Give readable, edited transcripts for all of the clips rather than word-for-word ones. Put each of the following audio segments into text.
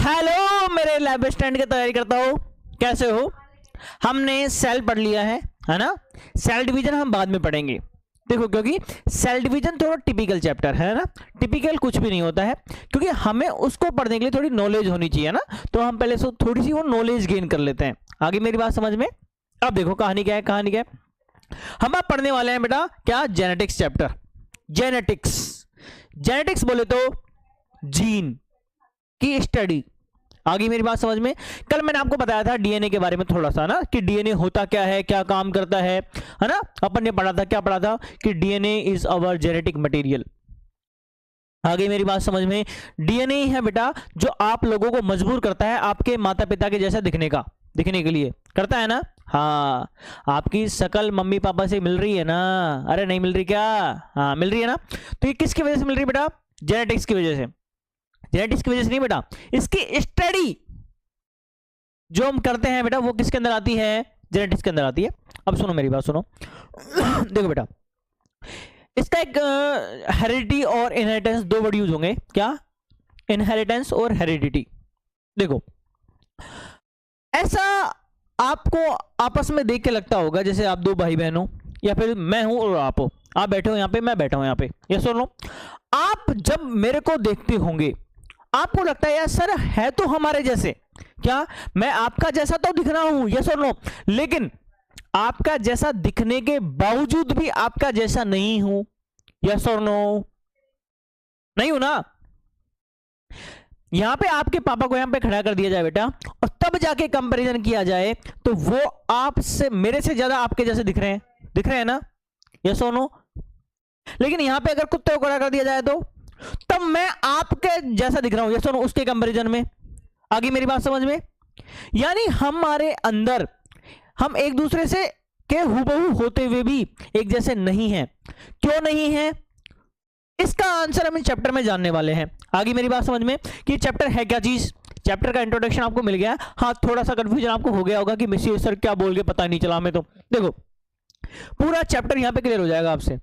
Hello मेरे lab stand की तैयारी करता हो, कैसे हो? हमने सेल पढ़ लिया है ना। सेल डिवीजन हम बाद में पढ़ेंगे, देखो, क्योंकि सेल डिवीजन थोड़ा टिपिकल चैप्टर है ना। टिपिकल कुछ भी नहीं होता है, क्योंकि हमें उसको पढ़ने के लिए थोड़ी नॉलेज होनी चाहिए ना। तो हम पहले से थोड़ी सी वो नॉलेज गेन कर लेते हैं। आगे मेरी बात समझ में? अब देखो कहानी क्या है, कहानी क्या है। हम अब पढ़ने वाले हैं बेटा क्या, जेनेटिक्स चैप्टर। जेनेटिक्स, जेनेटिक्स बोले तो जीन की स्टडी। आगे मेरी बात समझ में? कल मैंने आपको बताया था डीएनए के बारे में थोड़ा सा ना, कि डीएनए होता क्या है, क्या काम करता है ना। अपन ने पढ़ा था, क्या पढ़ा था, कि DNA is our genetic material. आगे मेरी बात समझ में? डीएनए ही है बेटा जो आप लोगों को मजबूर करता है आपके माता पिता के जैसा दिखने के लिए करता है ना। हाँ, आपकी शकल मम्मी पापा से मिल रही है ना? अरे नहीं मिल रही क्या? हाँ मिल रही है ना। तो ये किसकी वजह से मिल रही है बेटा? जेनेटिक्स की वजह से। जेनेटिक्स की वजह से नहीं बेटा, इसकी स्टडी जो हम करते हैं बेटा वो किसके अंदर आती है? जेनेटिक्स के अंदर आती है। अब सुनो मेरी बात सुनो। देखो बेटा, इसका एक हेरिडिटी और इनहेरिटेंस दो वर्ड यूज होंगे। क्या? इनहेरिटेंस और हेरिडिटी। देखो, ऐसा आपको आपस में देख के लगता होगा जैसे आप दो भाई बहन हो, या फिर मैं हूं और आप हो। आप बैठे हो यहाँ पे, मैं बैठा हूं यहाँ पे, ये सुन लो। आप जब मेरे को देखते होंगे आपको लगता है यार सर है तो हमारे जैसे, क्या मैं आपका जैसा तो दिख रहा हूं, ये सुन लो, लेकिन आपका जैसा दिखने के बावजूद भी आपका जैसा नहीं हूं। यस और नो? नहीं हूं ना। यहां पे आपके पापा को यहां पे खड़ा कर दिया जाए बेटा, और तब जाके कंपैरिजन किया जाए तो वो आपसे, मेरे से ज्यादा आपके जैसे दिख रहे हैं ना। यस और नो? लेकिन यहां पे अगर कुत्ते को खड़ा कर दिया जाए तो तब मैं आपके जैसा दिख रहा हूं, यस और नो, उसके कंपैरिजन में। आगे मेरी बात समझ में? यानी हमारे अंदर हम एक दूसरे से के हुबहू होते हुए भी एक जैसे नहीं हैं। क्यों नहीं है? इसका आंसर हम इस चैप्टर में जानने वाले हैं। आगे मेरी बात समझ में कि चैप्टर है क्या चीज। चैप्टर का इंट्रोडक्शन आपको मिल गया। हाँ, थोड़ा सा कंफ्यूजन आपको हो गया होगा कि मिस्टर सर क्या बोल के पता नहीं चला हमें। तो देखो, पूरा चैप्टर यहां पे क्लियर हो जाएगा आपसे।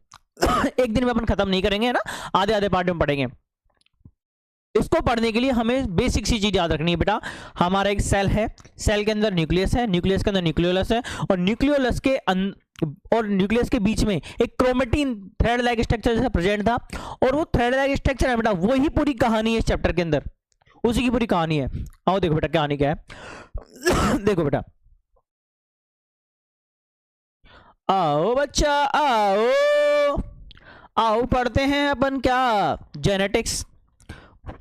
एक दिन में अपन खत्म नहीं करेंगे ना, आधे आधे पार्ट में पढ़ेंगे। इसको पढ़ने के लिए हमें बेसिक सी चीज याद रखनी है बेटा। हमारा एक सेल है, सेल के अंदर न्यूक्लियस है, न्यूक्लियस के अंदर न्यूक्लियोलस है, और न्यूक्लियस के बीच में एक क्रोमेटिन थ्रेड लाइक स्ट्रक्चर जैसा प्रेजेंट था। और वो थ्रेड लाइक स्ट्रक्चर है बेटा, वही पूरी कहानी है इस चैप्टर के अंदर, उसी की पूरी कहानी है। आओ देखो बेटा कहानी क्या है। देखो बेटा, आओ बच्चा आओ, आओ पढ़ते हैं अपन क्या, जेनेटिक्स।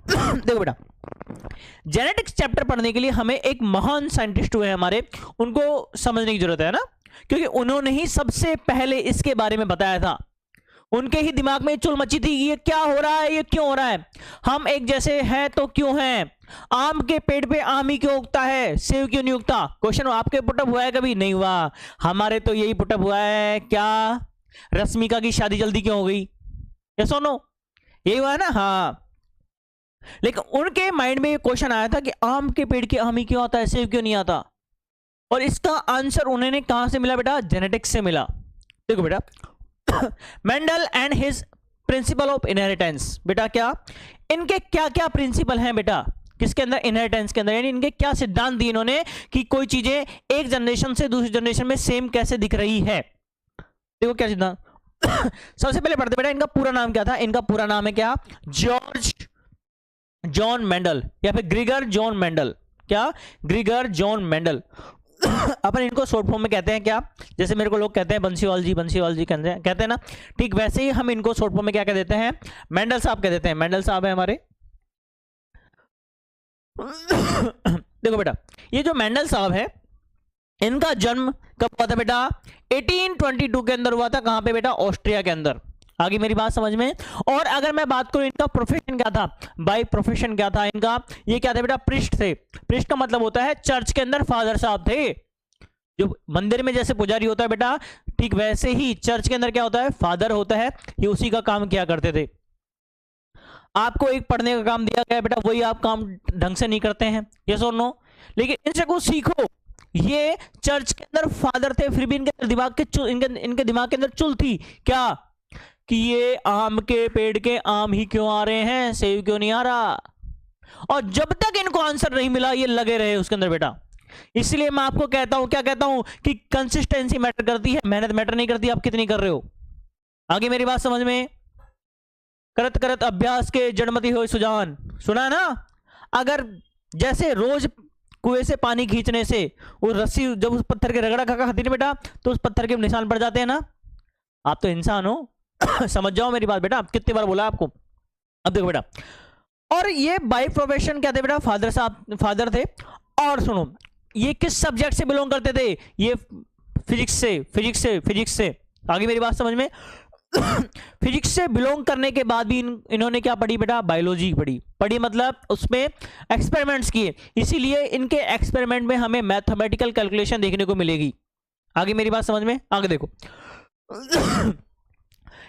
देखो बेटा, जेनेटिक्स चैप्टर पढ़ने के लिए हमें एक महान साइंटिस्ट हुए हमारे, उनको समझने की जरूरत है ना, क्योंकि उन्होंने ही सबसे पहले इसके बारे में बताया था। उनके ही दिमाग में चुल मची थी, ये क्या हो रहा है, ये क्यों हो रहा है, हम एक जैसे हैं तो क्यों हैं, आम के पेड़ पे आम ही क्यों उगता है, सेब क्यों नहीं उगता। क्वेश्चन आपके पुटअप हुआ है कभी? नहीं हुआ। हमारे तो यही पुटअप हुआ है, क्या रश्मिका की शादी जल्दी क्यों हो गई, ये सुनो, यही हुआ है ना। हाँ, लेकिन उनके माइंड में ये क्वेश्चन आया था कि आम के पेड़ के आम ही क्यों आता है, सेब क्यों नहीं आता। और इसका आंसर उन्हें कहां से मिला बेटा? जेनेटिक्स से मिला। देखो बेटा, Mendel and his principle of inheritance. बेटा क्या, इनके क्या क्या प्रिंसिपल हैं बेटा, किसके अंदर? इनहेरिटेंस के अंदर। यानी इनके क्या सिद्धांत दिए इन्होंने कि कोई चीजें एक जनरेशन से दूसरी जनरेशन में सेम कैसे दिख रही है। देखो क्या सिद्धांत। सबसे पहले पढ़ते बेटा, इनका पूरा नाम क्या था? इनका पूरा नाम है क्या? जॉर्ज जॉन मेंडल, या फिर ग्रिगर जॉन मेंडल। क्या? ग्रिगर जॉन मेंडल। अपन इनको शॉर्ट फॉर्म में कहते हैं क्या, जैसे मेरे को लोग कहते हैं बंसीवाल जी, बंसीवाल जी कहते हैं ना, ठीक वैसे ही हम इनको शॉर्ट फॉर्म में क्या कह देते हैं? मेंडल साहब कह देते हैं। मेंडल साहब है हमारे। देखो बेटा, ये जो मेंडल साहब है, इनका जन्म कब हुआ था बेटा? 1822 के अंदर हुआ था। कहां पे बेटा? ऑस्ट्रिया के अंदर। आगे मेरी बात समझ में? और अगर मैं बात करूं इनका प्रोफेशन क्या था, बाय प्रोफेशन क्या था इनका, ये क्या था बेटा? प्रिस्ट थे। प्रिस्ट का मतलब होता है चर्च के अंदर फादर साहब थे। जो मंदिर में जैसे पुजारी होता है बेटा, ठीक वैसे ही चर्च के अंदर क्या होता है? फादर होता है। ये उसी का काम किया करते थे। आपको एक पढ़ने का काम दिया गया बेटा, वही आप काम ढंग से नहीं करते हैं, यस और नो। लेकिन इनसे कुछ सीखो। ये चर्च के अंदर फादर थे, फिर भी इनके दिमाग के इनके दिमाग के अंदर चुल थी क्या, कि ये आम के पेड़ के आम ही क्यों आ रहे हैं, सेब क्यों नहीं आ रहा। और जब तक इनको आंसर नहीं मिला ये लगे रहे उसके अंदर बेटा। इसलिए मैं आपको कहता हूं, क्या कहता हूं कि कंसिस्टेंसी मैटर करती है, मेहनत मैटर नहीं करती आप कितनी कर रहे हो। आगे मेरी बात समझ में? करत करत अभ्यास के जड़मती हो सुजान, सुना ना? अगर जैसे रोज कुएं से पानी खींचने से वो रस्सी जब उस पत्थर के रगड़ा खा खाती है बेटा, तो उस पत्थर के निशान पड़ जाते हैं ना। आप तो इंसान हो समझ जाओ मेरी बात बेटा, कितनी बार बोला आपको। अब देखो बेटा, और ये बाय प्रोफेशन क्या थे बेटा? फादर साहब, फादर थे। और सुनो, ये किस सब्जेक्ट से बिलोंग करते थे? ये फिजिक्स से। आगे मेरी बात समझ में? फिजिक्स से बिलोंग करने के बाद भी इन्होंने क्या पढ़ी बेटा? बायोलॉजी पढ़ी मतलब उसमें एक्सपेरिमेंट्स किए, इसीलिए इनके एक्सपेरिमेंट में हमें मैथमेटिकल कैलकुलेशन देखने को मिलेगी। आगे मेरी बात समझ में? आगे देखो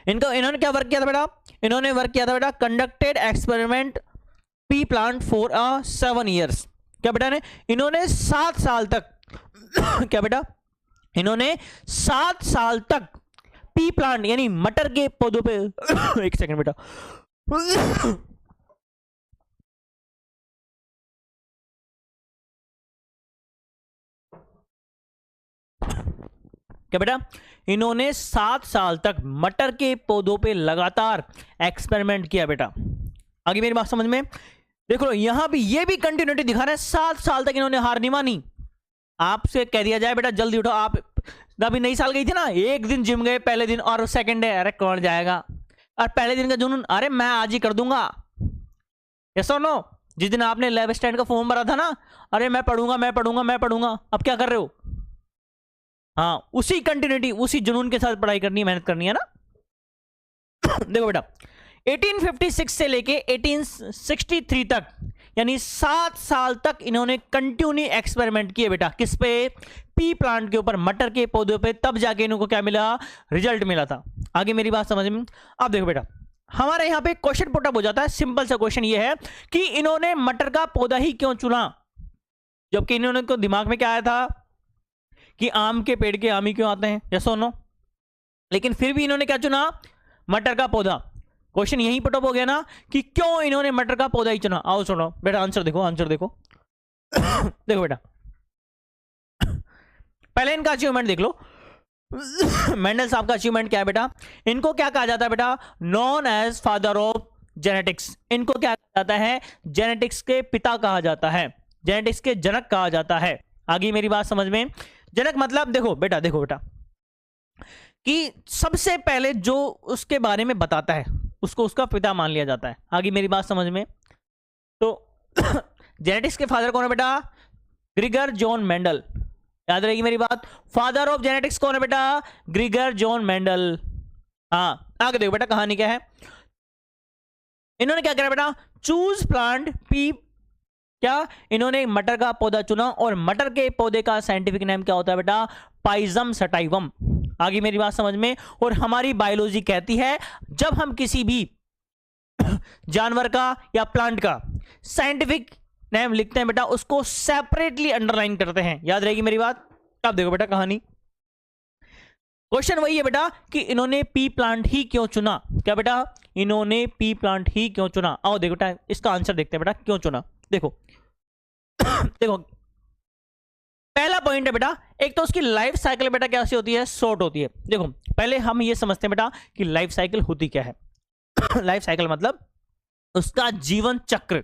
इन्होंने क्या वर्क किया था बेटा? इन्होंने वर्क किया था बेटा, conducted experiment P plant for 7 years। क्या बेटा ने? इन्होंने 7 साल तक क्या बेटा? इन्होंने 7 साल तक पी प्लांट यानी मटर के पौधों पे एक सेकंड बेटा क्या बेटा? इन्होंने 7 साल तक मटर के पौधों पे लगातार एक्सपेरिमेंट किया बेटा। आगे मेरी बात समझ में? देखो यहां भी ये भी कंटिन्यूटी दिखा रहे हैं, 7 साल तक इन्होंने हार नहीं मानी। आपसे कह दिया जाए बेटा जल्दी उठो, आप अभी नई साल गई थी ना, एक दिन जिम गए पहले दिन और सेकंड डे अरे कौन जाएगा, और पहले दिन का जुनून अरे मैं आज ही कर दूंगा। यस और नो? जिस दिन आपने लैब स्टैंड का फॉर्म भरा था ना, अरे मैं पढ़ूंगा, अब क्या कर रहे हो? हाँ, उसी कंटिन्यूटी उसी जुनून के साथ पढ़ाई करनी है, मेहनत करनी है ना। देखो बेटा 1856 से लेके 1863 तक यानी 7 साल तक इन्होंने कंटिन्यू एक्सपेरिमेंट किए बेटा। किस पे? पी प्लांट के ऊपर, मटर के पौधों पे। तब जाके इनको क्या मिला? रिजल्ट मिला था। आगे मेरी बात समझ में? अब देखो बेटा हमारे यहाँ पे क्वेश्चन पुट अप हो जाता है। सिंपल सा क्वेश्चन ये है कि इन्होंने मटर का पौधा ही क्यों चुना, जबकि इन्होंने को दिमाग में क्या आया था कि आम के पेड़ के आम ही क्यों आते हैं? यस और नो? लेकिन फिर भी इन्होंने क्या चुना? मटर का पौधा। क्वेश्चन यही पुट अप हो गया ना कि क्यों इन्होंने मटर का पौधा ही चुना। आओ सुनो बेटा, आंसर देखो देखो बेटा पहले इनका अचीवमेंट देख लो। मेंडल साहब का अचीवमेंट क्या है बेटा? इनको क्या कहा जाता है बेटा? Known as father of genetics. इनको क्या कहा जाता है? जेनेटिक्स के पिता कहा जाता है, जेनेटिक्स के जनक कहा जाता है। आगे मेरी बात समझ में? जनक मतलब देखो बेटा कि सबसे पहले जो उसके बारे में बताता है उसको उसका पिता मान लिया जाता है। आगे मेरी बात समझ में? तो जेनेटिक्स के फादर कौन है बेटा? ग्रिगर जॉन मेंडल। याद रहेगी मेरी बात? फादर ऑफ जेनेटिक्स कौन है बेटा? ग्रिगर जॉन मेंडल। हाँ, आगे देखो बेटा कहानी क्या है। इन्होंने क्या करा बेटा? चूज प्लांट पी, क्या इन्होंने मटर का पौधा चुना, और मटर के पौधे का साइंटिफिक नेम क्या होता है बेटा? पाइजम सटाइवम। आगे मेरी बात समझ में? और हमारी बायोलॉजी कहती है जब हम किसी भी जानवर का या प्लांट का साइंटिफिक नेम लिखते हैं बेटा उसको सेपरेटली अंडरलाइन करते हैं। याद रहेगी मेरी बात? अब देखो बेटा कहानी, क्वेश्चन वही है बेटा कि इन्होंने पी प्लांट ही क्यों चुना। क्या बेटा? इन्होंने पी प्लांट ही क्यों चुना। आओ देखो बेटा इसका आंसर देखते हैं बेटा क्यों चुना। देखो देखो पहला पॉइंट है बेटा, एक तो उसकी लाइफ साइकिल बेटा कैसी होती है? शॉर्ट होती है। देखो पहले हम ये समझते हैं बेटा कि लाइफ साइकिल होती क्या है। लाइफ साइकिल मतलब उसका जीवन चक्र।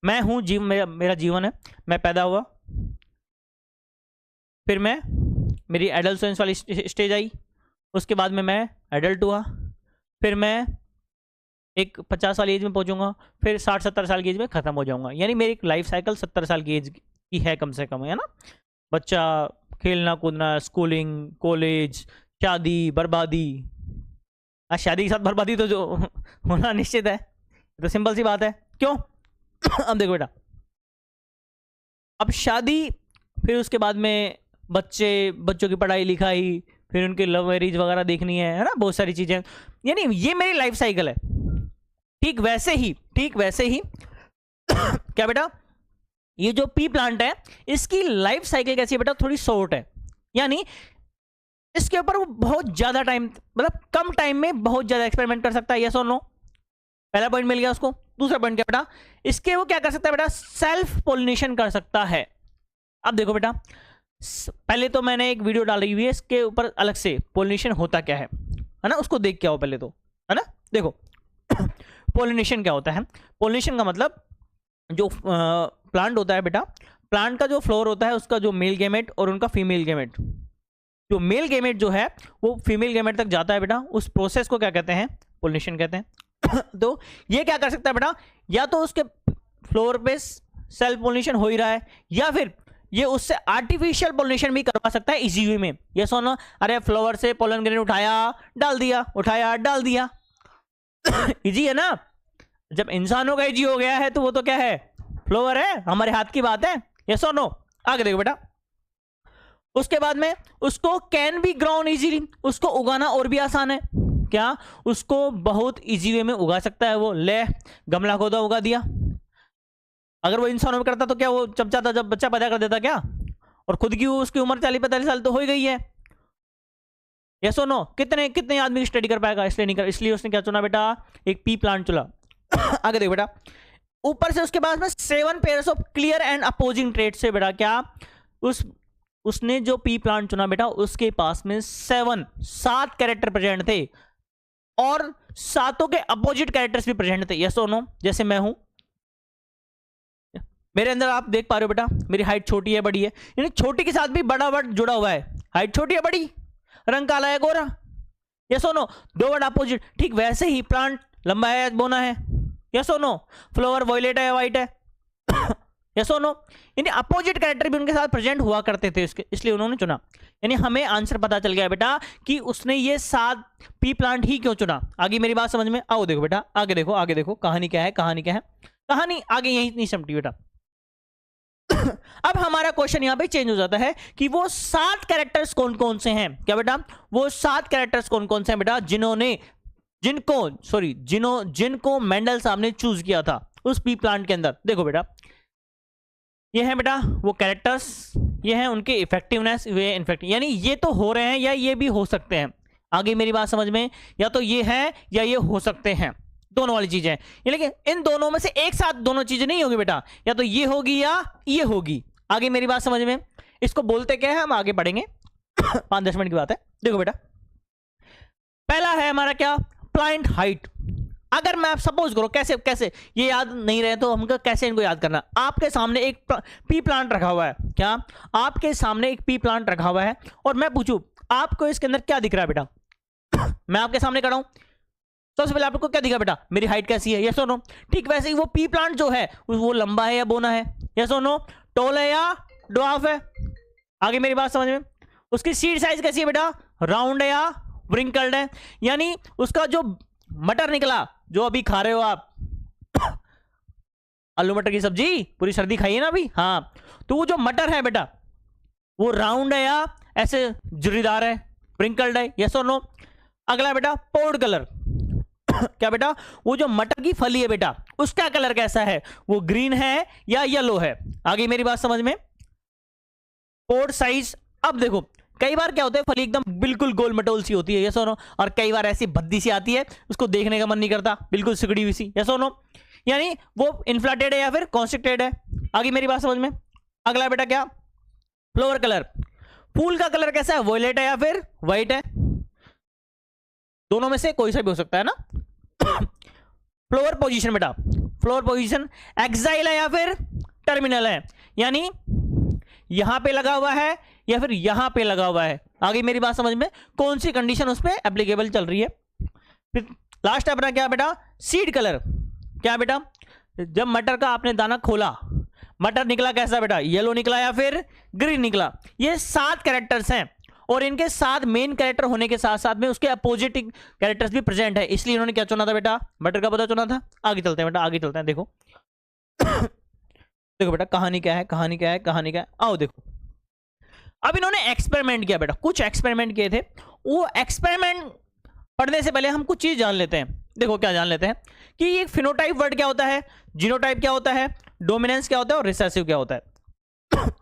मैं हूं मेरा जीवन है, मैं पैदा हुआ, फिर मेरी एडल्टेंस वाली स्टेज आई, उसके बाद में मैं एडल्ट हुआ, फिर मैं एक 50 साल एज में पहुंचूंगा, फिर 60-70 साल की एज में खत्म हो जाऊंगा। यानी मेरी लाइफ साइकिल 70 साल की एज की है कम से कम, है ना। बच्चा, खेलना कूदना, स्कूलिंग, कॉलेज, शादी, बर्बादी। शादी के साथ बर्बादी तो जो होना निश्चित है, तो सिंपल सी बात है। क्यों? अब देखो बेटा, अब शादी, फिर उसके बाद में बच्चों की पढ़ाई लिखाई, फिर उनकी लव मैरिज वगैरह देखनी है ना, बहुत सारी चीजें। यानी ये मेरी लाइफ साइकिल है। ठीक वैसे ही क्या बेटा, ये जो पी प्लांट है इसकी लाइफ साइकिल कैसी है बेटा? थोड़ी शॉर्ट है। यानी इसके ऊपर वो बहुत ज्यादा टाइम, मतलब कम टाइम में बहुत ज्यादा एक्सपेरिमेंट कर सकता है। यस और नो? पहला पॉइंट मिल गया उसको। दूसरा पॉइंट क्या बेटा, इसके वो क्या कर सकता है बेटा, सेल्फ पोलिनेशन कर सकता है। अब देखो बेटा, पहले तो मैंने एक वीडियो डाली हुई है इसके ऊपर अलग से, पोलिनेशन होता क्या है ना, उसको देख के आओ पहले तो, है ना। देखो पोलिनेशन क्या होता है, पोलिनेशन का मतलब जो प्लांट होता है बेटा, प्लांट का जो फ्लोर होता है उसका जो मेल गेमेट और उनका फीमेल गेमेट, जो मेल गेमेट जो है वो फीमेल गेमेट तक जाता है बेटा, उस प्रोसेस को क्या कहते हैं, पोलिनेशन कहते हैं। तो ये क्या कर सकता है बेटा, या तो उसके फ्लोर पे सेल्फ पोलिनेशन हो ही रहा है, या फिर ये उससे आर्टिफिशियल पोलिनेशन भी करवा सकता है इजी वे में। ये सोना, अरे फ्लावर से पोलन ग्रेन उठाया डाल दिया, उठाया डाल दिया, इजी है ना। जब इंसानों का इजी हो गया है तो वो तो क्या है, फ्लावर है, हमारे हाथ की बात है। ये सोनो, आगे देखो बेटा, उसके बाद में उसको कैन बी ग्रोन इजीली, उसको उगाना और भी आसान है। क्या, उसको बहुत इजी वे में उगा सकता है वो, ले गमला खोदा उगा दिया। अगर वो इंसानों में करता तो क्या वो चप जाता, जब बच्चा पैदा कर देता क्या, और खुद की उसकी उम्र 40-45 साल तो हो ही गई है। ये सुनो, कितने कितने आदमी स्टडी कर पाएगा, इसलिए नहीं कर, इसलिए उसने क्या चुना बेटा, एक पी प्लांट चुना। आगे देखो बेटा, ऊपर से उसके बाद में 7 pairs of clear and opposing trait से बेटा, क्या उसने जो पी प्लांट चुना बेटा, उसके पास में 7 कैरेक्टर प्रेजेंट थे, और 7 के अपोजिट कैरेक्टर्स भी प्रेजेंट थे। यस और नो, जैसे मैं हूं, मेरे अंदर आप देख पा रहे हो बेटा, मेरी हाइट छोटी है बड़ी है, यानी छोटी के साथ भी बड़ा वर्ड जुड़ा हुआ है। हाइट छोटी है बड़ी, रंग काला है गोरा, यस और नो, 2 वर्ड अपोजिट। ठीक वैसे ही प्लांट लंबा है बोना है, यस और नो, फ्लावर वॉयलेट है व्हाइट है, यस और नो, यानी अपोजिट कैरेक्टर भी उनके साथ प्रेजेंट हुआ करते थे, इसलिए उन्होंने चुना। यानी हमें आंसर पता चल गया बेटा कि उसने ये 7 पी प्लांट ही क्यों चुना। आगे मेरी बात समझ में आओ, देखो बेटा, आगे देखो, आगे देखो, कहानी क्या है, कहानी क्या है, कहानी आगे यही नहीं समझती बेटा। अब हमारा क्वेश्चन यहां पे चेंज हो जाता है कि वो 7 कैरेक्टर्स कौन कौन से हैं। क्या बेटा, वो 7 कैरेक्टर्स कौन कौन से हैं बेटा, जिनको मेंडल साहब ने चूज किया था उस पी प्लांट के अंदर। देखो बेटा, ये है बेटा वो कैरेक्टर्स, ये हैं उनके इफेक्टिवनेस, वे इनफेक्टिव, यानी ये तो हो रहे हैं या ये भी हो सकते हैं। आगे मेरी बात समझ में, या तो ये है या ये हो सकते हैं, दोनों वाली चीजें। लेकिन इन दोनों में से एक साथ दोनों चीजें नहीं होगी बेटा, या तो ये होगी या ये होगी। आगे मेरी बात समझ में, इसको बोलते क्या है हम आगे पढ़ेंगे, 5-10 मिनट की बात है। देखो बेटा, पहला है हमारा क्या, प्लांट हाइट। अगर मैं सपोज करो, कैसे कैसे ये याद नहीं रहे तो हमको कैसे इनको याद करना। आपके सामने एक पी प्लांट रखा हुआ है, क्या आपके सामने एक पी प्लांट रखा हुआ है, और मैं पूछूं आपको इसके अंदर क्या दिख रहा है बेटा, मैं आपके सामने खड़ा हूं, सबसे पहले आपको क्या दिखा बेटा, मेरी हाइट कैसी है, यस और नो। ठीक वैसे ही वो पी प्लांट जो है वो लंबा है या बोना है, यस और नो, टॉल है या ड्वार्फ है। आगे मेरी बात समझ में, उसकी सीड साइज कैसी है बेटा, राउंड है या व्रिंकल्ड है, यानी उसका जो मटर निकला जो अभी खा रहे हो आप, आलू मटर की सब्जी पूरी सर्दी खाई है ना अभी, हाँ, तो वो जो मटर है बेटा वो राउंड है या ऐसे जुरीदार है, व्रिंकल्ड है, यस और नो। अगला बेटा पोर्ड कलर, क्या बेटा, वो जो मटर की फली है बेटा उसका कलर कैसा है, वो ग्रीन है या येलो है। आगे मेरी बात समझ में, पोर्ड साइज। अब देखो कई बार क्या होता है, फली एकदम बिल्कुल गोल मटोल सी होती है, यस और नो, और कई बार ऐसी भद्दी सी आती है उसको देखने का मन नहीं करता, बिल्कुल सिकड़ी हुई सी, यस और नो, यानी वो इन्फ्लेटेड है या फिर कॉन्स्ट्रिक्टेड है। आगे मेरी बात समझ में। अगला बेटा क्या, फ्लावर कलर, फूल का कलर कैसा है, वॉयलेट है या फिर व्हाइट है, दोनों में से कोई सा भी हो सकता है ना। फ्लावर पोजीशन बेटा, फ्लावर पोजीशन एक्साइल है या फिर टर्मिनल है, यानी यहां पे लगा हुआ है या फिर यहां पे लगा हुआ है। आगे मेरी बात समझ में, कौन सी कंडीशन उस पर एप्लीकेबल चल रही है। फिर लास्ट अपना क्या बेटा, सीड कलर, क्या बेटा, जब मटर का आपने दाना खोला, मटर निकला कैसा बेटा, येलो निकला या फिर ग्रीन निकला। ये 7 कैरेक्टर्स हैं, और इनके 7 मेन कैरेक्टर होने के साथ साथ में उसके अपोजिट कैरेक्टर्स भी प्रेजेंट है, इसलिए इन्होंने क्या चुना था बेटा, मटर का पता चुना था। आगे चलते हैं बेटा, आगे चलते हैं। देखो देखो बेटा, कहानी क्या है, कहानी क्या है, कहानी क्या है, आओ देखो। अब इन्होंने एक्सपेरिमेंट किया बेटा, कुछ एक्सपेरिमेंट किए थे। वो एक्सपेरिमेंट पढ़ने से पहले हम कुछ चीज जान लेते हैं। देखो क्या जान लेते हैं कि ये फिनोटाइप वर्ड क्या होता है, जीनोटाइप क्या होता है, डोमिनेंस क्या होता है, और रिसेसिव क्या होता है।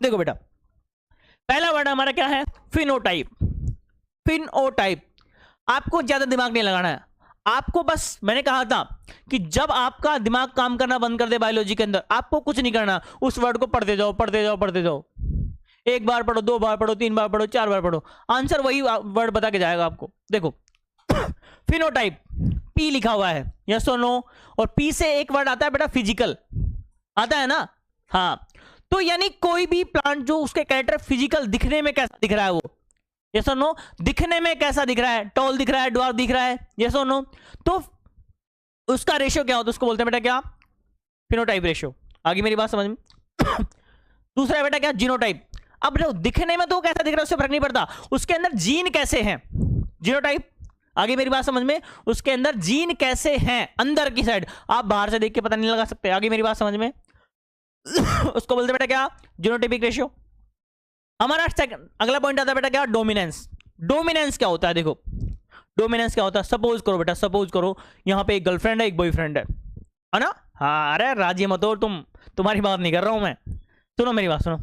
देखो बेटा, पहला वर्ड हमारा क्या है, फिनोटाइप। फिनोटाइप, आपको ज्यादा दिमाग नहीं लगाना है, आपको बस मैंने कहा था कि जब आपका दिमाग काम करना बंद कर दे बायोलॉजी के अंदर, आपको कुछ नहीं करना, उस वर्ड को पढ़ते जाओ पढ़ते जाओ पढ़ते जाओ, एक बार पढ़ो, 2 बार पढ़ो, 3 बार पढ़ो, 4 बार पढ़ो, आंसर वही वर्ड बता के जाएगा आपको। देखो फिनोटाइप पी लिखा हुआ है, यस और नो, और पी से एक वर्ड आता है बेटा फिजिकल, आता है ना, हाँ। तो यानी कोई भी प्लांट जो उसके कैरेक्टर फिजिकल दिखने में कैसा दिख रहा है, वो यस और नो, दिखने में कैसा दिख रहा है, टॉल दिख रहा है, ड्वार्फ दिख रहा है, यस और नो, तो उसका रेशियो क्या होता है, उसको बोलते हैं बेटा क्या, फिनोटाइप रेशियो। आगे मेरी बात समझ में दूसरा है बेटा क्या, जीनोटाइप। अब जो दिखने में तो कैसा दिख रहा है उससे फर्क नहीं पड़ता, उसके अंदर जीन कैसे हैं, जीनोटाइप। आगे मेरी बात समझ में, उसके अंदर जीन कैसे हैं, अंदर की साइड, आप बाहर से देख के पता नहीं लगा सकते। आगे मेरी बात समझ में उसको बोलते बेटा क्या, जीनोटाइपिक रेशियो। हमारा अगला पॉइंट आता है बेटा क्या, डोमिनेंस। डोमिनेंस क्या होता है, देखो डोमिनेंस क्या होता है, सपोज करो बेटा, सपोज करो यहाँ पे एक गर्लफ्रेंड है, एक बॉयफ्रेंड है ना, हाँ, अरे राजी मत हो तुम, तुम्हारी बात नहीं कर रहा हूं मैं, सुनो मेरी बात सुनो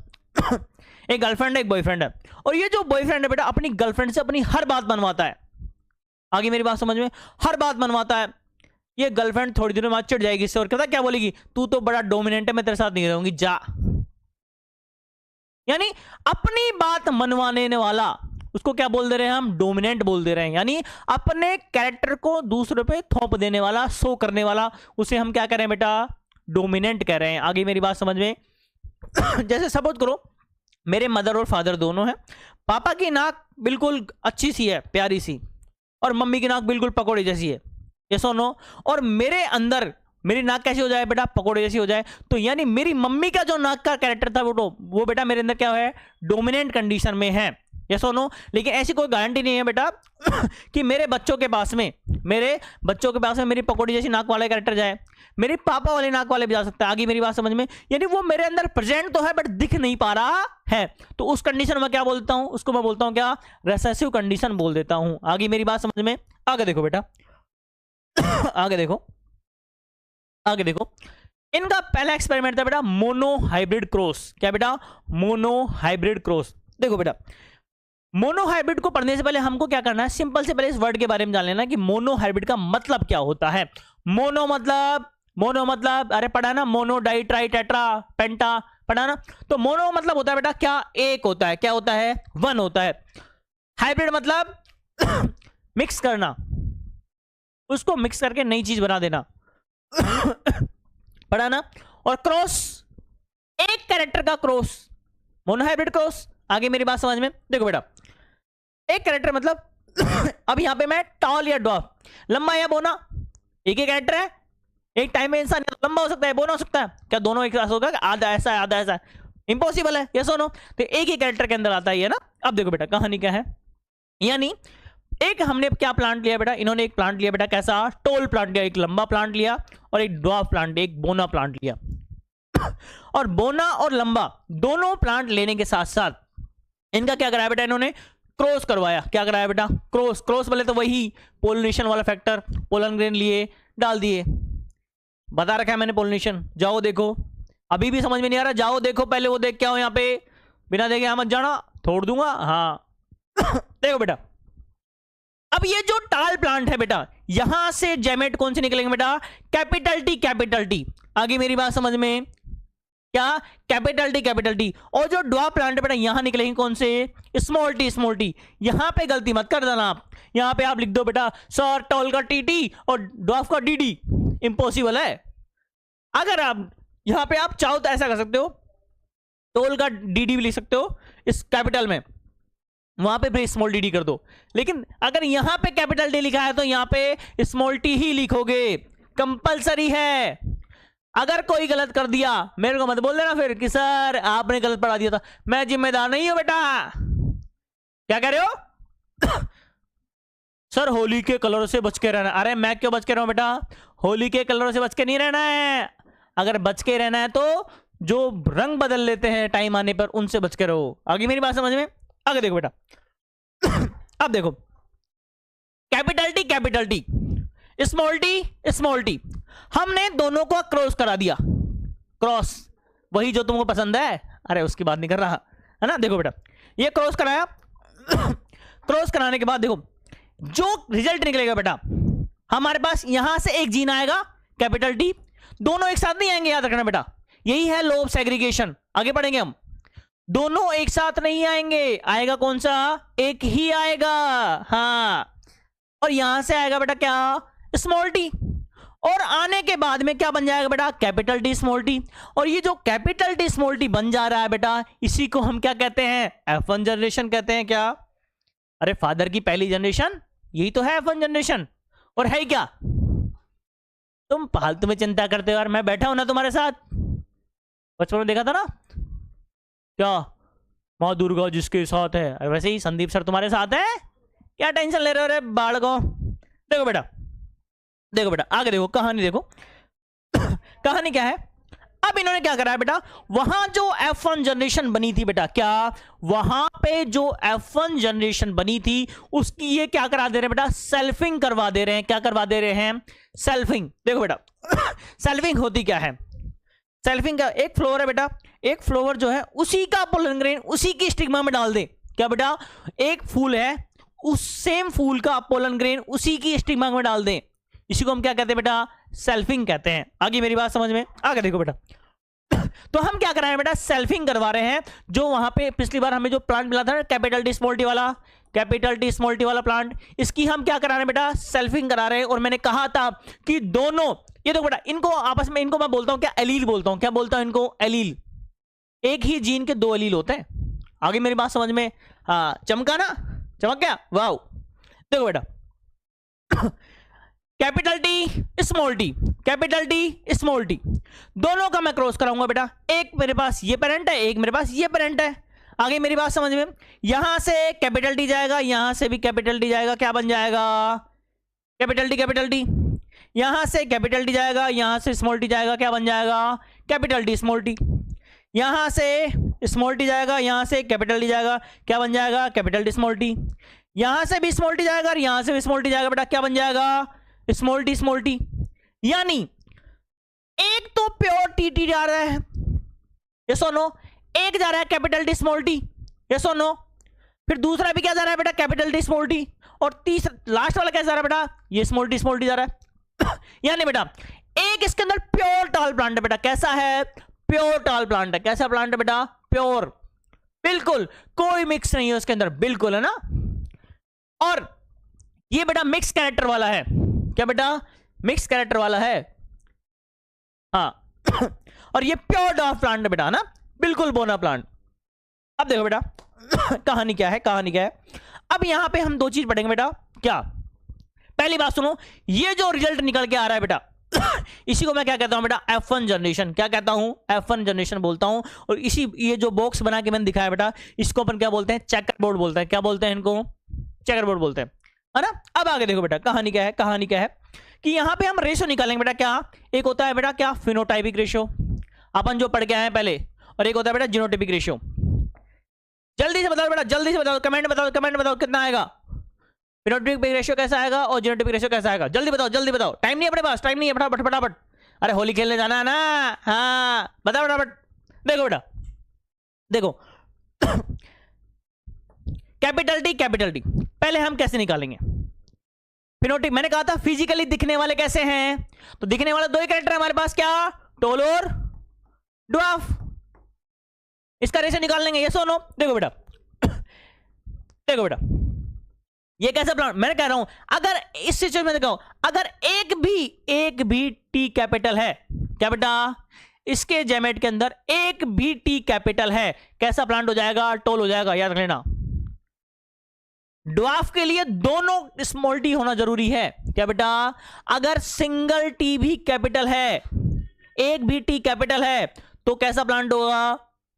एक गर्लफ्रेंड है, एक बॉयफ्रेंड है, और ये जो बॉयफ्रेंड है बेटा अपनी गर्लफ्रेंड से अपनी हर बात मनवाता है। आगे मेरी बात समझ में, हर बात मनवाता है। ये गर्लफ्रेंड थोड़ी दिनों बाद चिढ़ जाएगी इससे और कहता क्या बोलेगी, तू तो बड़ा डोमिनेंट है, मैं तेरे साथ नहीं रहूंगी, जा। यानी अपनी बात मनवाने वाला, उसको क्या बोल दे रहे हैं हम, डोमिनेंट बोल दे रहे हैं। यानी अपने कैरेक्टर को दूसरे पे थोप देने वाला, शो करने वाला, उसे हम क्या कह रहे हैं बेटा, डोमिनेंट कह रहे हैं। आगे मेरी बात समझ में जैसे सपोज करो मेरे मदर और फादर दोनों हैं, पापा की नाक बिल्कुल अच्छी सी है, प्यारी सी, और मम्मी की नाक बिल्कुल पकौड़े जैसी है, यस और नो, और मेरे अंदर मेरी नाक कैसी हो जाए बेटा, पकौड़े जैसी हो जाए, तो यानी मेरी मम्मी का जो नाक का कैरेक्टर था वो बेटा मेरे अंदर क्या है, डोमिनेंट कंडीशन में है, यस और नो। लेकिन ऐसी कोई गारंटी नहीं है बेटा कि मेरे बच्चों के पास में मेरी पकौड़ी जैसी नाक वाला कैरेक्टर जाए, मेरे पापा वाले नाक वाले भी जा सकता है। आगे मेरी बात समझ में, यानी वो मेरे अंदर प्रेजेंट तो है बट दिख नहीं पा रहा है, तो उस कंडीशन में क्या बोलता हूं, उसको मैं बोलता हूं क्या, रेसेसिव कंडीशन बोल देता हूं। आगे मेरी बात समझ में, आगे देखो बेटा आगे देखो इनका पहला एक्सपेरिमेंट था बेटा मोनो हाइब्रिड क्रॉस। क्या बेटा, मोनो हाइब्रिड क्रॉस। देखो बेटा मोनो हाइब्रिड को पढ़ने से पहले हमको क्या करना है, सिंपल से पहले इस वर्ड के बारे में जान लेना कि मोनो हाइब्रिड का मतलब क्या होता है। मोनो मतलब अरे पढ़ा ना, मोनो डाई ट्राई टेट्रा पेंटा, पढ़ा ना। तो मोनो मतलब होता है बेटा क्या, एक होता है, क्या होता है, वन होता है। हाइब्रिड मतलब मिक्स करना, उसको मिक्स करके नई चीज बना देना पढ़ा ना। और क्रॉस, एक कैरेक्टर का क्रॉस, मोनो हाइब्रिड क्रॉस। आगे मेरी बात समझ में, देखो बेटा एक कैरेक्टर मतलब अब यहां पे मैं टॉल या ड्वार्फ, लंबा या बोना, एक ही कैरेक्टर है, एक टाइम में इंसान लंबा हो सकता है, बोना हो सकता है, क्या दोनों एक साथ होगा, आधा ऐसा है आधा ऐसा है, इंपॉसिबल है, यस और नो। तो एक ही कैरेक्टर के अंदर आता है ना। अब देखो बेटा कहानी क्या है, यानी एक हमने क्या प्लांट लिया बेटा, इन्होंने एक प्लांट लिया बेटा कैसा, टोल प्लांट लिया, एक लंबा प्लांट लिया और एक ड्वार्फ प्लांट, एक बोना प्लांट लिया और बोना और लंबा दोनों प्लांट लेने के साथ साथ इनका क्या कराया बेटा, इन्होंने क्रॉस करवाया। क्या कराया बेटा, क्रॉस। क्रॉस बोले तो वही पोलिनेशन वाला फैक्टर, पोलन ग्रेन लिए डाल दिए, बता रखा है मैंने पोलिनेशन। जाओ देखो, अभी भी समझ में नहीं आ रहा, जाओ देखो पहले, वो देख क्या हो यहाँ पे, बिना देखे मत जाना, छोड़ दूंगा, हाँ देखो बेटा अब ये जो टाल प्लांट है बेटा, यहां से जेमेट कौन से निकलेंगे बेटा, कैपिटल टी। आगे मेरी बात समझ में, क्या, कैपिटल टी। और जो ड्वार्फ प्लांट है बेटा यहां निकलेंगे कौन से, स्मॉल टी। यहां पे गलती मत कर देना आप, यहां पे आप लिख दो बेटा सर टॉल का टी और ड्वार्फ का डी, इंपॉसिबल है। अगर आप यहां पे आप चाहो तो ऐसा कर सकते हो, टोल का डी भी लिख सकते हो इस कैपिटल में, वहां पे भी स्मॉल डी कर दो। लेकिन अगर यहां पे कैपिटल डी लिखा है तो यहां पे स्मॉल टी ही लिखोगे, कंपलसरी है। अगर कोई गलत कर दिया मेरे को मत बोल देना फिर कि सर आपने गलत पढ़ा दिया था, मैं जिम्मेदार नहीं हूं बेटा। क्या कह रहे हो सर होली के कलरों से बच के रहना, अरे मैं क्यों बच के रहा हूं बेटा, होली के कलरों से बच के नहीं रहना है। अगर बच के रहना है तो जो रंग बदल लेते हैं टाइम आने पर उनसे बच के रहो। आगे मेरी बात समझ में, आगे देखो बेटा अब देखो कैपिटल टी स्मॉल टी, हमने दोनों को क्रॉस करा दिया, क्रॉस वही जो तुमको पसंद है, अरे उसकी बात नहीं कर रहा है ना। देखो बेटा ये क्रॉस कराया क्रॉस कराने के बाद देखो जो रिजल्ट निकलेगा बेटा हमारे पास यहां से एक जीन आएगा कैपिटल टी, दोनों एक साथ नहीं आएंगे, याद रखना बेटा, यही है लॉ ऑफ सेग्रीगेशन। आगे पढ़ेंगे हम, दोनों एक साथ नहीं आएंगे, आएगा कौन सा, एक ही आएगा। हाँ, और यहां से आएगा बेटा क्या, स्मॉल टी, और आने के बाद में क्या बन जाएगा बेटा, कैपिटल टी स्मॉल टी। और ये जो कैपिटल टी स्मॉल टी बन जा रहा है बेटा, इसी को हम क्या कहते हैं, F1 जनरेशन कहते हैं। क्या, अरे फादर की पहली जनरेशन, यही तो है F1 जनरेशन। और है क्या, तुम फालतू में चिंता करते हो यार, मैं बैठा हूं ना तुम्हारे साथ, बचपन में देखा था ना, क्या माँ दुर्गा जिसके साथ है, और वैसे ही संदीप सर तुम्हारे साथ है, क्या टेंशन ले रहे हो रे बाढ़ को। देखो बेटा, देखो बेटा, आगे देखो, कहानी देखो कहानी क्या है। अब इन्होंने क्या करा है बेटा, वहां जो F1 जनरेशन बनी थी बेटा, क्या वहां पे जो F1 जनरेशन बनी थी उसकी ये क्या करा दे रहे हैं बेटा, सेल्फिंग करवा दे रहे हैं। क्या करवा दे रहे हैं, सेल्फिंग। देखो बेटा सेल्फिंग होती क्या है, सेल्फिंग का एक फ्लोवर है बेटा, एक फ्लोवर जो है उसी का पोलन ग्रेन उसी की स्टिग्मा में डाल दे। क्या बेटा, एक फूल है, उस सेम फूल का पोलन ग्रेन उसी की स्टिग्मा में डाल दे, इसी को हम क्या कहते हैं बेटा, सेल्फिंग कहते हैं। आगे मेरी बात समझ में, आगे देखो बेटा तो हम क्या कर रहे हैं बेटा, सेल्फिंग करवा रहे हैं। जो वहां पे पिछली बार हमें जो प्लांट मिला था कैपिटल टी स्मॉल टी वाला, कैपिटल टी स्मॉल टी वाला प्लांट, इसकी हम क्या करा रहे हैं बेटा, सेल्फिंग करा रहे हैं। और मैंने कहा था कि दोनों, ये देखो बेटा, इनको आपस में, इनको मैं बोलता हूं क्या, एलील बोलता हूं। क्या बोलता हूं इनको, एलील। एक ही जीन के दो एलील होते हैं। आगे मेरी बात समझ में, हाँ चमका ना, चमक गया, वाह। देखो बेटा capital T small T, capital T small T, दोनों का मैं क्रॉस कराऊंगा बेटा। एक मेरे पास ये पेरेंट है, एक मेरे पास ये पेरेंट है। आगे मेरी बात समझ में, यहां से कैपिटल टी जाएगा, यहां से भी कैपिटल टी जाएगा, क्या बन जाएगा, कैपिटल टी, कैपिटल टी। यहां से कैपिटल टी जाएगा, यहां से स्मॉल टी जाएगा, क्या बन जाएगा, कैपिटल टी स्मॉल टी। यहां से स्मॉल टी जाएगा, यहां से कैपिटल टी जाएगा, क्या बन जाएगा, कैपिटल टी स्मॉल टी। यहां से भी स्मॉल टी जाएगा और यहां से भी स्मॉल टी जाएगा बेटा, क्या बन जाएगा, स्मॉल टी स्मॉल टी। यानी एक तो प्योर टी टी जा रहा है, ये सुनो, एक जा रहा है कैपिटल टी स्मॉल टी, ये सुनो, फिर दूसरा भी क्या जा रहा है बेटा, कैपिटल टी स्मॉल टी, और तीसरा लास्ट वाला क्या जा रहा है बेटा, ये स्मॉल टी जा रहा है यानी बेटा एक इसके अंदर प्योर टाल प्लांट है बेटा। कैसा है, प्योर टाल प्लांट है। कैसा प्लांट है बेटा, प्योर, बिल्कुल कोई मिक्स नहीं है उसके अंदर, बिल्कुल, है ना। और ये बेटा मिक्स कैरेक्टर वाला है। क्या बेटा, मिक्स कैरेक्टर वाला है, हाँ और ये प्योर डॉर्फ प्लांट है बेटा, ना, बिल्कुल बोना प्लांट। अब देखो बेटा कहानी क्या है, कहानी क्या है। अब यहां पे हम दो चीज पढ़ेंगे बेटा। क्या, पहली बात सुनो, ये जो रिजल्ट निकल के आ रहा है बेटा इसी को मैं क्या कहता हूं बेटा, F1 जनरेशन। क्या कहता हूं, F1 जनरेशन बोलता हूं। और इसी ये जो बॉक्स बना के मैंने दिखाया बेटा, इसको अपन क्या बोलते हैं, चेकर बोर्ड बोलते हैं। क्या बोलते हैं इनको, चेकर बोर्ड बोलते हैं, है ना। अब आगे देखो बेटा, कहानी क्या है, कहानी क्या है कि यहां पे हम रेशो निकालेंगे बेटा। क्या, एक होता है बेटा क्या, फिनोटाइपिक रेशो, अपन जो पढ़ के आए हैं पहले, और एक होता है बेटा जीनोटाइपिक रेशो। जल्दी से बताओ बेटा, जल्दी से बताओ, कमेंट बताओ, कमेंट बताओ कितना आएगा, फिनोटाइपिक रेशो कैसा आएगा और जीनोटाइपिक रेशो कैसा आएगा, जल्दी बताओ, जल्दी बताओ। टाइम नहीं है अपने पास, टाइम नहीं है, फटाफट फटाफट। अरे होली खेलने जाना है ना, हाँ बताओ फटाफट। देखो बेटा, देखो कैपिटल टी, कैपिटल टी पहले हम कैसे निकालेंगे फिनोटाइप। मैंने कहा था फिजिकली दिखने वाले कैसे हैं, तो दिखने वाले दो ही कैरेक्टर है हमारे पास, क्या, टॉल और ड्वार्फ। इसका रेशो निकाल लेंगे, ये सोनो। देखो बेटा देखो बेटा, ये कैसा प्लान, मैंने कह रहा हूं अगर इस सिचुएशन में देखो, अगर एक भी टी कैपिटल है, क्या बेटा, इसके जेमेट के अंदर एक भी टी कैपिटल है, कैसा प्लांट हो जाएगा, टॉल हो जाएगा। याद रख लेना, ड्वार्फ के लिए दोनों स्मॉल टी होना जरूरी है। क्या बेटा, अगर सिंगल टी भी कैपिटल है, एक भी टी कैपिटल है, तो कैसा प्लांट होगा,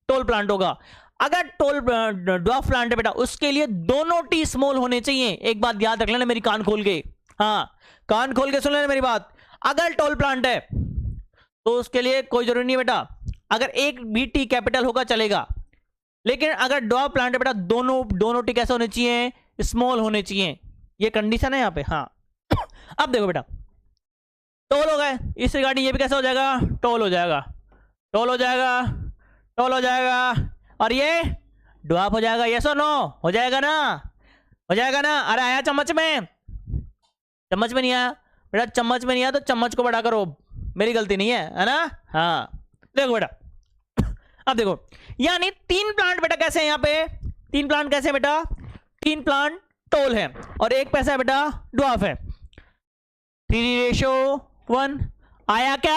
टॉल प्लांट होगा। अगर टॉल ड्वार्फ प्लांट है बेटा, उसके लिए दोनों टी स्मॉल होने चाहिए। एक बात याद रख लेना मेरी, कान खोल के, हाँ कान खोल के सुन लेना मेरी बात। अगर टॉल प्लांट है तो उसके लिए कोई जरूरी नहीं बेटा, अगर एक भी टी कैपिटल होगा चलेगा। लेकिन अगर ड्वार्फ प्लांट है बेटा, दोनों टी कैसे होने चाहिए, स्मॉल होने चाहिए। ये कंडीशन है यहाँ पे, हाँ अब देखो बेटा, टॉल हो गए, इस रिगार्डिंग ये भी कैसा हो जाएगा, टॉल हो जाएगा, टॉल हो जाएगा, टॉल हो जाएगा, और ये ड्वार्फ हो जाएगा। यस और नो, हो जाएगा ना, हो जाएगा ना। अरे आया चम्मच में, चम्मच में नहीं आया, बेटा चम्मच में नहीं आया तो चम्मच को बड़ा करो, मेरी गलती नहीं है ना। हाँ देखो बेटा, अब देखो यानी 3 प्लांट बेटा कैसे हैं यहाँ पे, 3 प्लांट कैसे हैं बेटा, 3 प्लांट टोल है और एक पैसा है बेटा ड्वार्फ है। 3:1 आया क्या,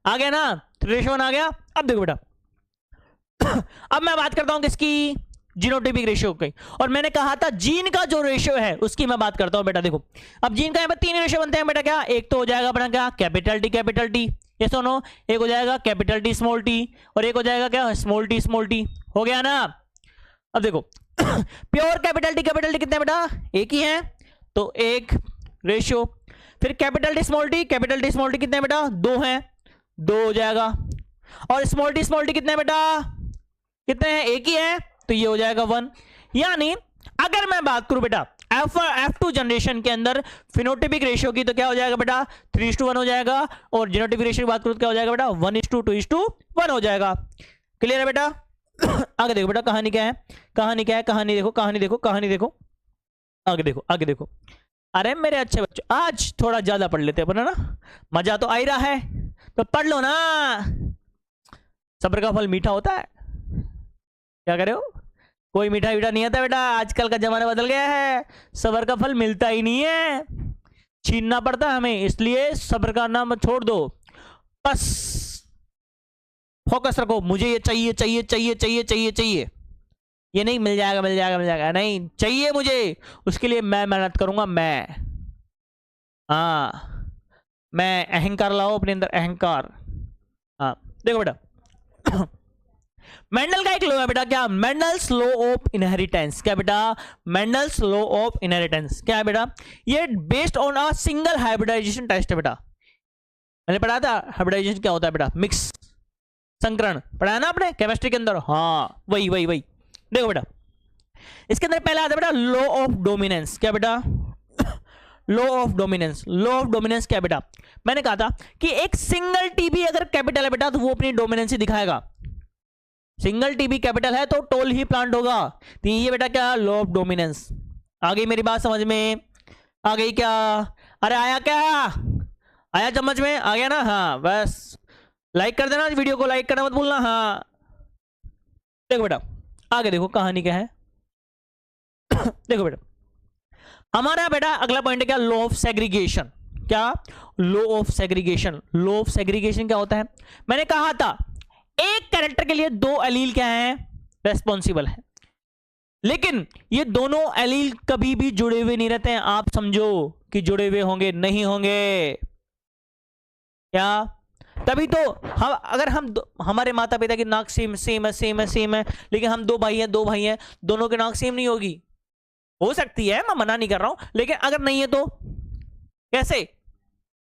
आ गया ना, 3:1 आ गया। अब देखो बेटा अब मैं बात करता हूं किसकी, जीनोटाइपिक रेशियो की, और मैंने कहा था जीन का जो रेशियो है उसकी मैं बात करता हूं बेटा। देखो अब जीन का यहाँ पे 3 रेशियो बनते हैं बेटा, क्या, एक तो हो जाएगा अपना क्या, कैपिटल टी, ये सुनो, एक हो जाएगा कैपिटल टी स्मॉल टी, और एक हो जाएगा क्या, स्मॉल टी, हो गया ना। अब देखो प्योर कैपिटल टी कितने हैं बेटा, एक ही है, तो 1 रेशियो। फिर कैपिटल टी स्मॉल टी कितने हैं बेटा, 2 हैं, 2 हो जाएगा। और स्मॉल टी कितने हैं बेटा, कितने हैं, एक ही है, तो ये हो जाएगा 1। यानी अगर मैं बात करूं बेटा F2 जनरेशन के अंदर फिनोटाइपिक रेशियो की, तो क्या हो जाएगा बेटा 3:1 हो जाएगा, और जीनोटाइपिक रेशियो की बात करूं तो क्या हो जाएगा बेटा 1:2:1 हो जाएगा। क्लियर है बेटा। आगे देखो बेटा कहानी क्या है, कहानी देखो, आगे देखो। अरे मेरे अच्छे बच्चों, आज थोड़ा ज्यादा पढ़ लेते हैं ना, मजा तो आ ही रहा है, तो पढ़ लो ना। सब्र का फल मीठा होता है, क्या करे हो, कोई मीठा नहीं आता बेटा, आजकल का जमाना बदल गया है, सब्र का फल मिलता ही नहीं है, छीनना पड़ता है हमें, इसलिए सब्र का नाम छोड़ दो, बस फोकस रखो, मुझे ये चाहिए, ये नहीं मिल जाएगा, नहीं चाहिए मुझे, उसके लिए मैं मेहनत करूंगा, मैं अहंकार लाओ अपने अंदर, अहंकार। हाँ देखो बेटा मेंडल का एक लॉ है बेटा, क्या, मेंडल्स लॉ ऑफ इनहेरिटेंस, क्या बेटा, मेंडल्स लॉ ऑफ इनहेरिटेंस क्या है बेटा, ये based on a single hybridisation test है बेटा। मैंने पढ़ा था हाइब्रिडाइजेशन क्या होता है बेटा, मिक्स, संकरण, पढ़ा ना आपने केमिस्ट्री के अंदर, हाँ वही। देखो बेटा इसके अंदर पहला आता है बेटा लॉ ऑफ डोमिनेंस, क्या बेटा, लॉ ऑफ डोमिनेंस क्या बेटा, मैंने कहा था कि एक सिंगल टीबी अगर कैपिटल है बेटा तो वो अपनी डोमिनेंस ही दिखाएगा, सिंगल टीबी कैपिटल है तो टोल ही प्लांट होगा, तो ये बेटा क्या, लॉ ऑफ डोमिनेंस। आ गई मेरी बात समझ में, आ गई क्या, अरे आया क्या, आया समझ में, आ गया ना, हाँ बस लाइक कर देना, वीडियो को लाइक करना मत भूलना। हाँ देखो बेटा आगे देखो कहानी क्या है देखो बेटा हमारा बेटा अगला पॉइंट है क्या, लॉ ऑफ सेग्रीगेशन, क्या, लॉ ऑफ सेग्रीगेशन क्या होता है, मैंने कहा था एक कैरेक्टर के लिए 2 एलील क्या है, रेस्पॉन्सिबल है, लेकिन ये दोनों एलील कभी भी जुड़े हुए नहीं रहते हैं, आप समझो कि जुड़े हुए होंगे, नहीं होंगे, क्या, तभी तो हम अगर हमारे माता पिता की नाक सेम है, लेकिन हम 2 भाई हैं, दोनों की नाक सेम नहीं होगी, हो सकती है, मैं मना नहीं कर रहा हूं, लेकिन अगर नहीं है तो कैसे,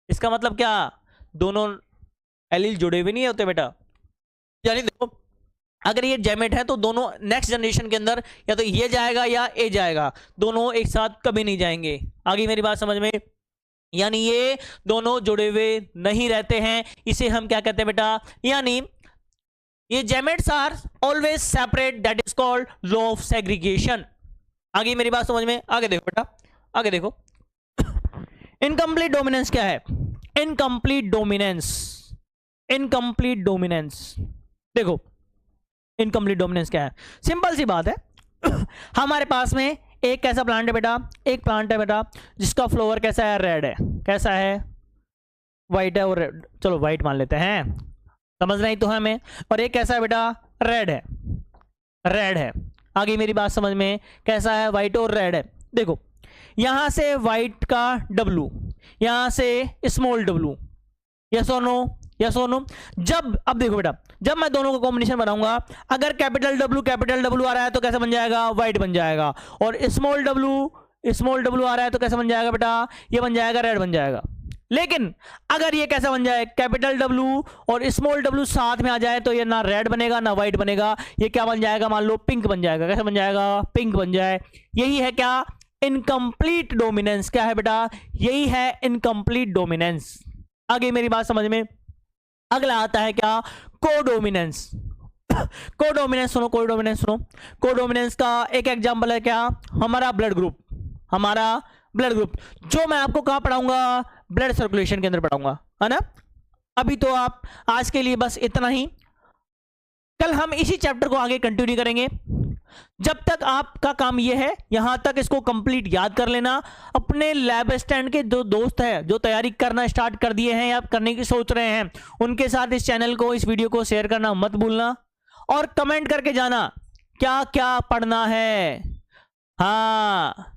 इसका मतलब क्या, दोनों एलील जुड़े हुए नहीं होते बेटा। यानी देखो अगर ये जेमेट है तो दोनों नेक्स्ट जनरेशन के अंदर या तो ये जाएगा या ए जाएगा, दोनों एक साथ कभी नहीं जाएंगे। आगे मेरी बात समझ में, यानी ये दोनों जुड़े हुए नहीं रहते हैं, इसे हम क्या कहते हैं बेटा, यानी ये gametes are always separate, that is called law of segregation. आगे मेरी बात समझ में, आगे देखो बेटा, आगे देखो इनकम्प्लीट डोमिनेंस क्या है, इनकम्प्लीट डोमिनेंस देखो इनकम्प्लीट डोमिनेंस क्या है, सिंपल सी बात है हमारे पास में एक कैसा प्लांट है बेटा, एक प्लांट है बेटा जिसका फ्लावर कैसा है, रेड है, कैसा है, वाइट है और रेड, चलो वाइट मान लेते हैं, समझना ही तो है हमें, और एक कैसा है बेटा, रेड है। आगे मेरी बात समझ में, कैसा है, वाइट और रेड है। देखो यहां से वाइट का W, यहां से स्मॉल w, यस और नो, जब अब देखो बेटा जब मैं दोनों का कॉम्बिनेशन बनाऊंगा, अगर कैपिटल W आ रहा है तो कैसा बन जाएगा, वाइट बन जाएगा, और स्मॉल w आ रहा है तो कैसा बन जाएगा बेटा, ये बन जाएगा, रेड बन जाएगा। लेकिन अगर ये कैसा बन जाए, कैपिटल W और स्मॉल w साथ में आ जाए तो ये ना रेड बनेगा ना वाइट बनेगा, ये क्या बन जाएगा, मान लो पिंक बन जाएगा, कैसा बन जाएगा, पिंक बन जाए। यही है क्या, इनकम्प्लीट डोमिनेंस, क्या है बेटा, यही है इनकम्प्लीट डोमिनेंस। आगे मेरी बात समझ में, अगला आता है क्या, कोडोमिनेंस। कोडोमिनेंस सुनो, कोडोमिनेंस का एक एग्जांपल है क्या, हमारा ब्लड ग्रुप, जो मैं आपको कहां पढ़ाऊंगा, ब्लड सर्कुलेशन के अंदर पढ़ाऊंगा, है ना। अभी तो आप आज के लिए बस इतना ही, कल हम इसी चैप्टर को आगे कंटिन्यू करेंगे। जब तक आपका काम यह है यहां तक इसको कंप्लीट याद कर लेना। अपने लैब स्टैंड के जो दोस्त हैं जो तैयारी करना स्टार्ट कर दिए हैं या करने की सोच रहे हैं, उनके साथ इस चैनल को, इस वीडियो को शेयर करना मत भूलना, और कमेंट करके जाना क्या क्या पढ़ना है। हाँ,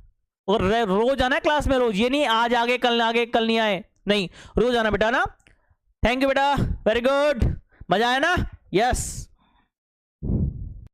और रोज आना क्लास में, रोज, ये नहीं आज आगे कल नहीं आए, नहीं, रोज आना बेटा ना। थैंक यू बेटा, वेरी गुड, मजा आया ना। यस।